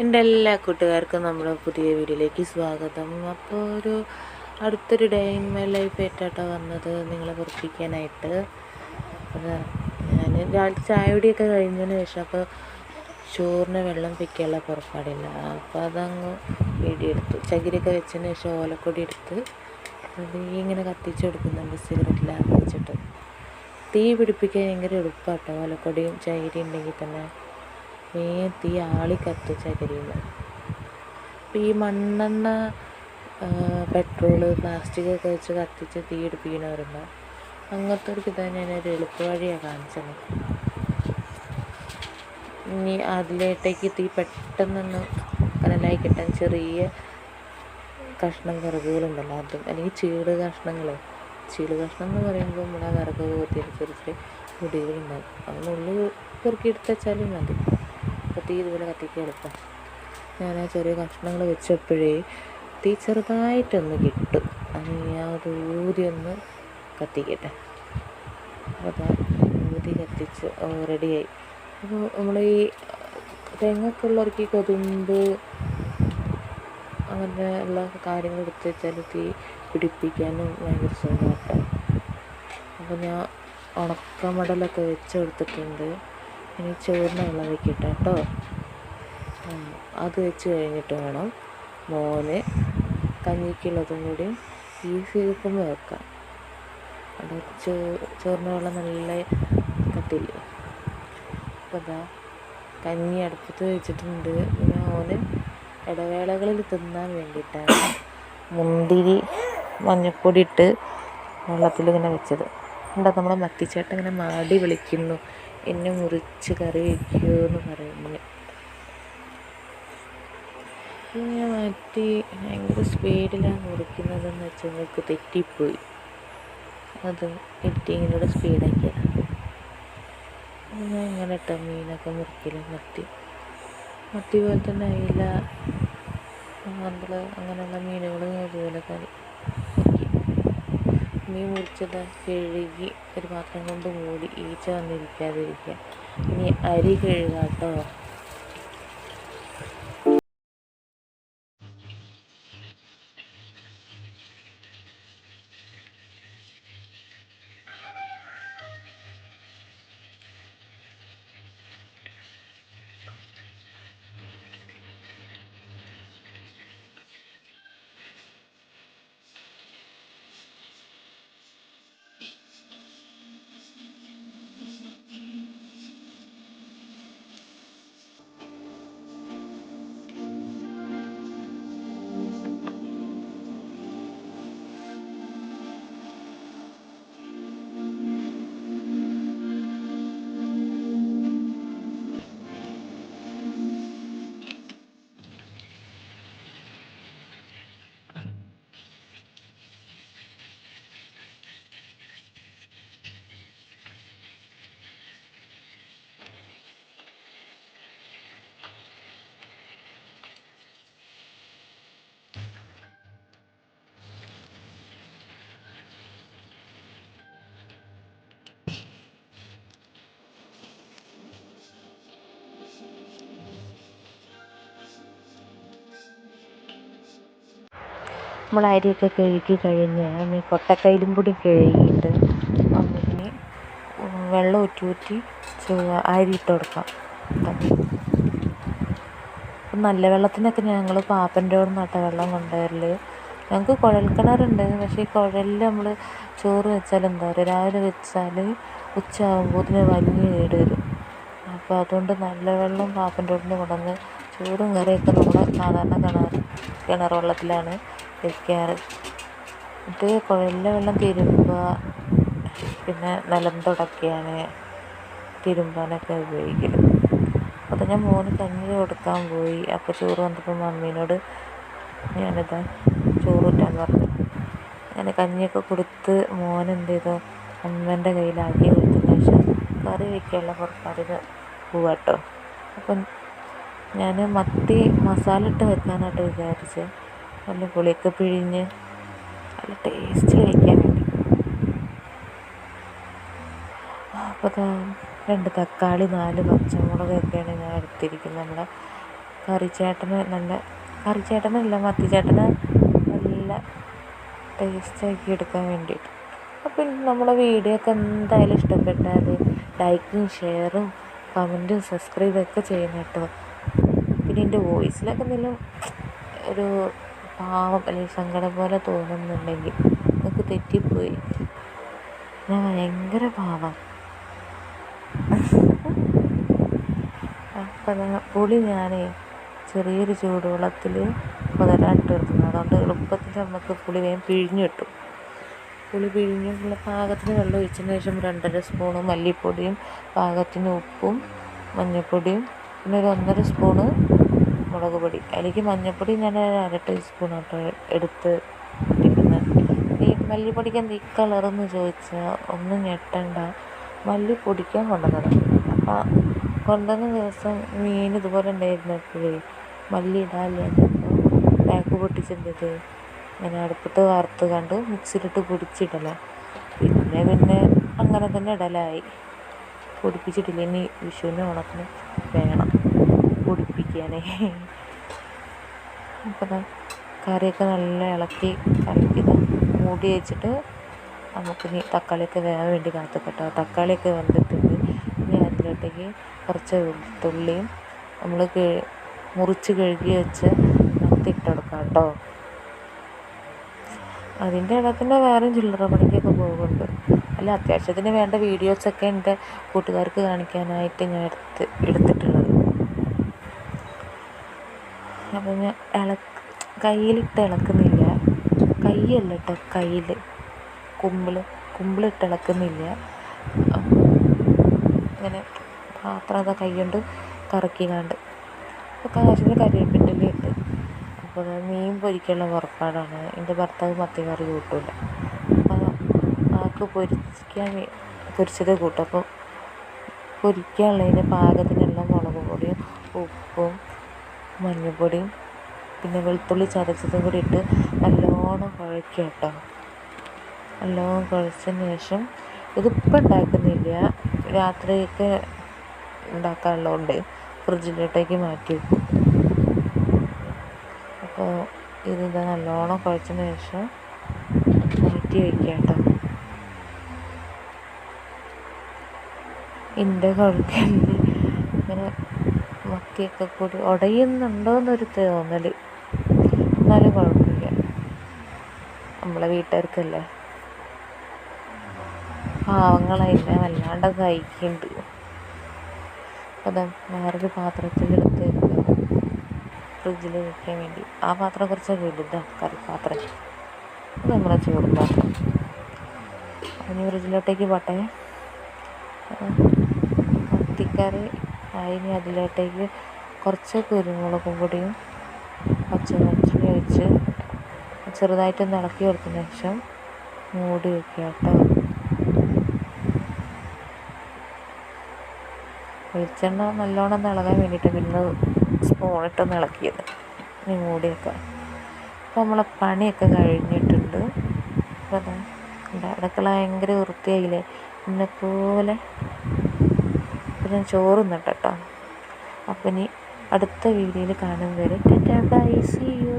എൻ്റെ എല്ലാ കൂട്ടുകാർക്കും നമ്മുടെ പുതിയ വീഡിയോയിലേക്ക് സ്വാഗതം. അപ്പോൾ അടുത്തൊരു ഡേ ഇൻ മൈ ലൈഫ് ആയിട്ടാട്ടോ വന്നത് നിങ്ങളെ പൊറപ്പിക്കാനായിട്ട്. അപ്പോൾ ഞാൻ രാവിലെ ചായകുടിയൊക്കെ കഴിഞ്ഞതിന് ശേഷം അപ്പോൾ ചോറിന് വെള്ളം വെക്കാനുള്ള പുറപ്പാടില്ല. അപ്പോൾ അതങ്ങ് വീഡിയോ എടുത്തു. ചകിരിയൊക്കെ വെച്ചതിന് ശേഷം ഓലക്കൊടി എടുത്ത് അത് ഇങ്ങനെ കത്തിച്ച് കൊടുക്കുന്നുണ്ട് സിഗരറ്റ് ലാമ്പ് വെച്ചിട്ട്. തീ പിടിപ്പിക്കാൻ ഭയങ്കര എളുപ്പമാട്ടോ, ഓലക്കൊടിയും ചകിരി ഉണ്ടെങ്കിൽ തന്നെ തീ ആളി കത്തിച്ച കരിയുന്നു. അപ്പോൾ ഈ മണ്ണെണ്ണ, പെട്രോള്, പ്ലാസ്റ്റിക്കൊക്കെ വെച്ച് കത്തിച്ച് തീ പിടിപ്പിക്കുന്നവരുണ്ടോ, അങ്ങനത്തെ ഇതാണ് ഞാനൊരു എളുപ്പവഴിയാണ് കാണിച്ചത്. ഇനി അതിലേട്ടേക്ക് തീ പെട്ടെന്നൊന്ന് കനലായി കിട്ടാൻ ചെറിയ കഷ്ണം വിറകുകളുണ്ടല്ലോ, അതും അല്ലെങ്കിൽ ചീട് കഷ്ണം എന്ന് പറയുമ്പോൾ നമ്മുടെ വിറക് പോത്തിന് ചെറിയ ചെറിയ മുടികളുണ്ടാകും. അതിനുള്ളിൽ പെറുക്കിയെടുത്ത് വെച്ചാലും മതി. അപ്പോൾ തീ ഇതുപോലെ കത്തിക്കാൻ എളുപ്പം. ഞാൻ ആ ചെറിയ കഷ്ണങ്ങൾ വെച്ചപ്പോഴേ തീ ചെറുതായിട്ടൊന്ന് കിട്ടും. അത് ഞാൻ ഊതി ഒന്ന് കത്തിക്കട്ടെ. അപ്പോൾ ഊതി കത്തിച്ച് റെഡിയായി. അപ്പോൾ നമ്മൾ ഈ തെങ്ങൊക്കെ ഉള്ളവർക്ക് ഈ കൊതുമ്പ് അങ്ങനെ ഉള്ള കാര്യങ്ങൾ എടുത്ത് വെച്ചാൽ തീ പിടിപ്പിക്കാനും ഭയങ്കര സുഖമായിട്ടാണ്. അപ്പോൾ ഞാൻ ഉണക്കമടലൊക്കെ വെച്ചെടുത്തിട്ടുണ്ട്. ഇനി ചോറിന് വെള്ളം വെക്കട്ടെ കേട്ടോ. അത് വെച്ച് കഴിഞ്ഞിട്ട് വേണം മോന് കഞ്ഞിക്കുള്ളതും കൂടി ഈ സീക്കുമ്പോൾ വെക്കാം. അത് ചോറിന് വെള്ളം നല്ല കത്തില്ലേ. അപ്പോൾ അതാ കഞ്ഞി അടുപ്പത്ത് വെച്ചിട്ടുണ്ട്. പിന്നെ മോന് ഇടവേളകളിൽ തിന്നാൻ വേണ്ടിയിട്ടാണ് മുന്തിരി മഞ്ഞൾപ്പൊടി ഇട്ട് വെള്ളത്തിലിങ്ങനെ വെച്ചത്. എന്താ നമ്മുടെ മത്തിച്ചേട്ടൻ ഇങ്ങനെ മാടി വിളിക്കുന്നു, എന്നെ മുറിച്ച് കറി വയ്ക്കുമോ എന്ന് പറയുന്നത്. ഞാൻ മത്തി ഭയങ്കര സ്പീഡിലാണ് മുറിക്കുന്നതെന്ന് വെച്ചാൽ നിങ്ങൾക്ക് തെറ്റിപ്പോയി. അത് എഡിറ്റിങ്ങിലൂടെ സ്പീഡാക്കിയതാണ്. ഞാൻ ഇങ്ങനെ ഇട്ട മീനൊക്കെ മുറിക്കലും മത്തി പോലെ തന്നെ അയില, അങ്ങനെയുള്ള മീനുകൾ അതുപോലെ കറി മീൻ മുറിച്ചത് കഴുകി ഒരു പാത്രം കൊണ്ട് മൂടി ഈച്ച വന്നിരിക്കാതിരിക്കുക. ഇനി അരി കഴുകാട്ടോ. നമ്മൾ അരിയൊക്കെ കഴുകി കഴിഞ്ഞ് കൊട്ടക്കയിലും കൂടി കഴുകിയിട്ട് അതിന് വെള്ളം ഊറ്റി അരി ഇട്ട് കൊടുക്കാം. നല്ല വെള്ളത്തിനൊക്കെ ഞങ്ങൾ പാപ്പൻ്റെ അവിടെ നിന്നാട്ടോ വെള്ളം കൊണ്ടുവരൽ. ഞങ്ങൾക്ക് കുഴൽക്കിണറുണ്ട്, പക്ഷേ ഈ കുഴലിൽ നമ്മൾ ചോറ് വെച്ചാൽ എന്താ പറയുക, രാവിലെ വെച്ചാൽ ഉച്ചയാകുമ്പോഴത്തേന് വലിയ കേട് വരും. അപ്പോൾ അതുകൊണ്ട് നല്ല വെള്ളം പാപ്പൻ്റെ അവിടെ നിന്ന് കൊണ്ടുവന്ന് ചോറും കറിയൊക്കെ നമ്മുടെ സാധാരണ കിണർ വെള്ളത്തിലാണ് വെക്കാറ്. ഇത് കുഴലിലെ വെള്ളം തിരുമ്പുക, പിന്നെ നിലം തുടയ്ക്കാണ്, തിരുമ്പാനൊക്കെ ഉപയോഗിക്കൽ. അപ്പോൾ ഞാൻ മോന് കഞ്ഞി കൊടുക്കാൻ പോയി. അപ്പോൾ ചോറ് വന്നപ്പോൾ മമ്മീനോട് ഞാനിതാ ചോറ് ഊറ്റാൻ പറഞ്ഞു. അങ്ങനെ കഞ്ഞിയൊക്കെ കൊടുത്ത് മോൻ എന്ത് ചെയ്തോ അമ്മേൻ്റെ കയ്യിലാക്കി കൊടുത്തതിന് ശേഷം കറി വയ്ക്കാനുള്ള പുറപ്പാടിന് പോവാട്ടോ. അപ്പം ഞാൻ മത്തി മസാല ഇട്ട് വെക്കാനായിട്ട് വിചാരിച്ച് നല്ല പുളിയൊക്കെ പിഴിഞ്ഞ് നല്ല ടേസ്റ്റിൽ കഴിക്കാൻ വേണ്ടി. അപ്പോൾ 2 തക്കാളി 4 പച്ചമുളകൊക്കെയാണ് ഞാൻ എടുത്തിരിക്കുന്നത്. നമ്മുടെ കറിച്ചേട്ടനല്ല മത്തിച്ചേട്ടനെ നല്ല ടേസ്റ്റാക്കി എടുക്കാൻ വേണ്ടിയിട്ട്. അപ്പം നമ്മളെ വീഡിയോ ഒക്കെ എന്തായാലും ഇഷ്ടപ്പെട്ടാൽ ലൈക്കും ഷെയറും കമൻറ്റും സബ്സ്ക്രൈബൊക്കെ ചെയ്യണം കേട്ടോ. പിന്നെ എൻ്റെ വോയിസിലൊക്കെ എന്തെങ്കിലും ഒരു പാവം അല്ലെങ്കിൽ സങ്കടം പോലെ തോന്നുന്നുണ്ടെങ്കിൽ നമുക്ക് തെറ്റിപ്പോയി, ഞാൻ ഭയങ്കര പാവം. അപ്പം പുളി ഞാൻ ചെറിയൊരു ചൂടുവെള്ളത്തിൽ കുതിരാനിട്ട് വെക്കുന്നത്, അതുകൊണ്ട് എളുപ്പത്തിൽ നമുക്ക് പുളി വേഗം പിഴിഞ്ഞ് കിട്ടും. പുളി പിഴിഞ്ഞുള്ള പാകത്തിന് വെള്ളം ഒഴിച്ചതിന് ശേഷം 2.5 സ്പൂണ് മല്ലിപ്പൊടിയും പാകത്തിന് ഉപ്പും മഞ്ഞൾപ്പൊടിയും പിന്നെ ഒരു 1.5 സ്പൂണ് മുളക് പൊടി. അതിലേക്ക് മഞ്ഞൾപ്പൊടി ഞാൻ 1/2 ടീസ്പൂണാട്ടോ എടുത്ത് ഇട്ടിരിക്കുന്നത്. ഈ മല്ലിപ്പൊടിക്ക് എന്താ ഈ കളറെന്ന് ചോദിച്ചാൽ ഒന്നും ഞെട്ടണ്ട, മല്ലിപ്പൊടിക്കാൻ കൊണ്ടുവന്നതാണ്. അപ്പം കൊണ്ടുവന്ന ദിവസം മീൻ ഇതുപോലെ ഉണ്ടായിരുന്നപ്പോഴേ മല്ലി ഇടാല്ലേ പാക്ക് പൊട്ടിച്ചിട്ടത് ഞാൻ അടുപ്പത്ത് വറുത്ത് കണ്ട് മിക്സിയിലിട്ട് പൊടിച്ചിടല. പിന്നെ അങ്ങനെ തന്നെ ഇടലായി. പൊടിപ്പിച്ചിട്ടില്ല, ഇനി വിഷുവിന് ഓണത്തിന് വേണം പൊടിപ്പിക്കാനേ. അപ്പം കറിയൊക്കെ നല്ല ഇളക്കി മൂടി വെച്ചിട്ട് നമുക്കിനി തക്കാളിയൊക്കെ വേകാൻ വേണ്ടി കാത്തുക്കട്ടോ. തക്കാളിയൊക്കെ വെന്തിട്ടുണ്ട്. ഇനി അതിലോട്ടേക്ക് കുറച്ച് വെളുത്തുള്ളിയും നമ്മൾ മുറിച്ച് കഴുകി വെച്ച് ഇട്ട് കൊടുക്കാം കേട്ടോ. അതിൻ്റെ ഇടയിൽ തന്നെ വേറെയും ചില്ലറ പണിക്കൊക്കെ പോകുന്നുണ്ട്. അല്ല, അത്യാവശ്യത്തിന് വേണ്ട വീഡിയോസൊക്കെ എൻ്റെ കൂട്ടുകാർക്ക് കാണിക്കാനായിട്ട് ഞാൻ എടുത്തിട്ടുള്ളത്. അപ്പം ഞാൻ കയ്യിലിട്ട് ഇളക്കുന്നില്ല, കയ്യല്ല കേട്ടോ, കുമ്പിളിട്ട് ഇളക്കുന്നില്ല. ഇങ്ങനെ പാത്രം കൈ കൊണ്ട് കറക്കിക്കാണ്ട് അപ്പോൾ കാശിന് കരിവേപ്പിൻ്റെ ഇട്ട്. അപ്പോൾ മീൻ പൊരിക്കാനുള്ള പുറപ്പാടാണ്. എൻ്റെ ഭർത്താവ് മത്തി കറി കൂട്ടില്ല, അപ്പോൾ ആൾക്ക് പൊരിച്ചത് കൂട്ടും. അപ്പോൾ പൊരിക്കാനുള്ളതിന് പാകത്തിനുള്ള മുളക് പൊടിയും ഉപ്പും മഞ്ഞൾപ്പൊടിയും പിന്നെ വെളുത്തുള്ളി ചതച്ചതും കൂടി ഇട്ട് നല്ലോണം കുഴയ്ക്കുക കേട്ടോ. നല്ലോണം കുഴച്ചതിന് ശേഷം ഇതിപ്പോൾ ഉണ്ടാക്കുന്നില്ല, രാത്രിയൊക്കെ ഉണ്ടാക്കാനുള്ളതുകൊണ്ട് ഫ്രിഡ്ജിലോട്ടേക്ക് മാറ്റി വെക്കും. അപ്പോൾ ഇതിതാ നല്ലോണം കുഴച്ചതിന് ശേഷം മാറ്റി വയ്ക്കുക കേട്ടോ. എൻ്റെ കുഴക്കലിൽ ഇങ്ങനെ മത്തിയൊക്കെ കൂടി ഉടയുന്നുണ്ടോയെന്നൊരു തോന്നൽ, എന്നാലും കുഴപ്പമില്ല, നമ്മളെ വീട്ടുകാർക്കല്ലേ, പാവങ്ങളതിനെ വല്ലാണ്ട് സഹിക്കുന്നുണ്ട്. അപ്പം വേറൊരു പാത്രത്തിലെടുത്ത് ഫ്രിഡ്ജിൽ വയ്ക്കാൻ വേണ്ടി. ആ പാത്രം കുറച്ച് വലുതാണ്, കറിപ്പാത്രം. അത് നമ്മളെ ചൂടും പാത്രം. അതിന് ഫ്രിഡ്ജിലോട്ടേക്ക് പോട്ടെ. മത്തിക്കറി അതിന് അതിലോട്ടേക്ക് കുറച്ച് കുരുമുളക് പൊടിയും പച്ചവെളിച്ചെണ്ണ ഒഴിച്ച് ചെറുതായിട്ടൊന്ന് ഇളക്കി കൊടുത്തതിന് ശേഷം മൂടി വയ്ക്കുക കേട്ടോ. വെളിച്ചെണ്ണ നല്ലോണം ഒന്ന് ഇളകാൻ വേണ്ടിയിട്ട് പിന്നെ സ്പൂണിട്ടൊന്ന് ഇളക്കിയത്. ഇനി മൂടി വെക്കാം. അപ്പോൾ നമ്മളെ പണിയൊക്കെ കഴിഞ്ഞിട്ടുണ്ട്. അപ്പോൾ അടുക്കള ഭയങ്കര വൃത്തിയായില്ലേ എന്നെപ്പോലെ. അപ്പോൾ ഞാൻ ചോറ് തിന്നിട്ടോ. അപ്പം ഇനി അടുത്ത വീഡിയോയിൽ കാണും വരെ ടാറ്റാ ബൈ, സീ യു.